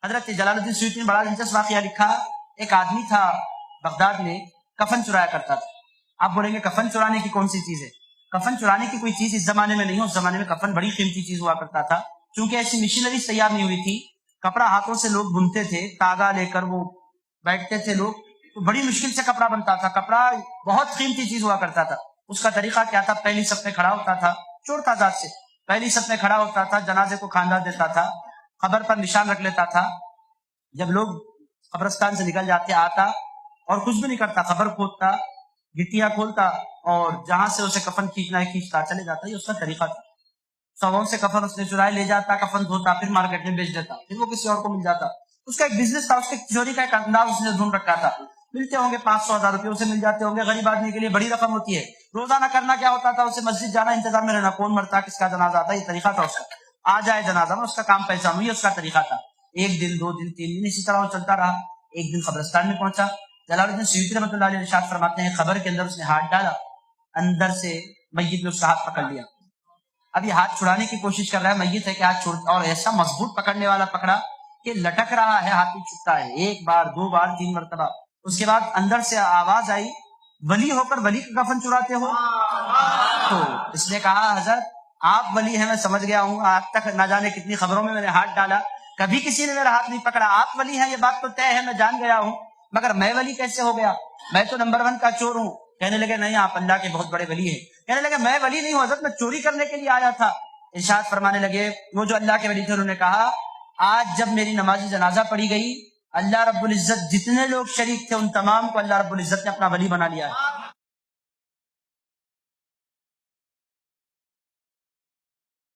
حضرت جلال الدین سیوطی نے بڑا دلچسپ واقعہ لکھا. ایک آدمی تھا بغداد میں، کفن چرایا کرتا تھا. آپ بولیں گے کفن چرانے کی کون سی چیز ہے؟ کفن چرانے کی کوئی چیز اس زمانے میں نہیں ہے. اس زمانے میں کفن بڑی قیمتی چیز ہوا کرتا تھا، چونکہ ایسی مشینری تیار نہیں ہوئی تھی. کپڑا ہاتھوں سے لوگ بنتے تھے، تاگا لے کر وہ بیٹھتے تھے لوگ، تو بڑی مشکل سے کپڑا بنتا تھا. کپڑا بہت قیمتی چیز ہوا کرتا تھا. اس کا طریقہ کیا تھا؟ پہلی صف میں کھڑا ہوتا تھا، چور تعداد سے پہلی صف میں کھڑا ہوتا تھا، جنازے کو کھاندہ دیتا تھا، قبر پر نشان رکھ لیتا تھا. جب لوگ قبرستان سے نکل جاتے آتا اور کچھ بھی نہیں کرتا، قبر کھودتا، گٹیاں کھولتا اور جہاں سے اسے کفن کھینچنا ہے کھینچتا چلے جاتا. یہ اس کا طریقہ تھا. سووں سے کفن اس نے چرائے لے جاتا، کفن دھوتا، پھر مارکیٹ میں بیچ دیتا، پھر وہ کسی اور کو مل جاتا. اس کا ایک بزنس تھا، اس کے چوری کا ایک انداز اس نے ڈھونڈ رکھا تھا. ملتے ہوں گے 500,000 روپے اسے مل جاتے ہوں گے. غریب آدمی کے لیے بڑی رقم ہوتی ہے. روزانہ کرنا کیا ہوتا تھا؟ اسے مسجد جانا، انتظار میں رہنا کون مرتا، کس کا جنازہ آتا. یہ طریقہ تھا اس کا. آ جائے جنازہ میں اس کا کام پہچانو، یہ اس کا طریقہ تھا. ایک دن، 2 دن، 3 دن اسی طرح وہ چلتا رہا. ایک دن قبرستان میں پہنچا. جلال الدین سیوطی رحمۃ اللہ علیہ ارشاد فرماتے ہیں قبر کے اندر اس نے ہاتھ ڈالا، اندر سے میت نے اس کا ہاتھ پکڑ لیا. اب یہ ہاتھ چھڑانے کی کوشش کر رہا ہے، میت ہے کہ ہاتھ چھوڑ، اور ایسا مضبوط پکڑنے والا پکڑا کہ لٹک رہا ہے، ہاتھ نہیں چھٹتا ہے. 1 بار 2 بار 3 مرتبہ. اس کے بعد اندر سے آواز آئی، ولی ہو کر ولی کا کفن چراتے ہو؟ تو اس نے کہا حضرت آپ ولی ہیں، میں سمجھ گیا ہوں، آج تک نہ جانے کتنی خبروں میں نے ہاتھ ڈالا، کبھی کسی نے میرا ہاتھ نہیں پکڑا. آپ ولی ہیں یہ بات تو طے ہے، میں جان گیا ہوں، مگر میں ولی کیسے ہو گیا؟ میں تو نمبر 1 کا چور ہوں. کہنے لگے نہیں، آپ اللہ کے بہت بڑے ولی ہیں. کہنے لگے میں ولی نہیں ہوں حضرت، میں چوری کرنے کے لیے آیا تھا. ارشاد فرمانے لگے وہ جو اللہ کے ولی تھے، انہوں نے کہا آج جب میری نماز جنازہ پڑھی گئی، اللہ رب العزت جتنے لوگ شریک تھے ان تمام کو اللہ رب العزت نے اپنا ولی بنا لیا ہے.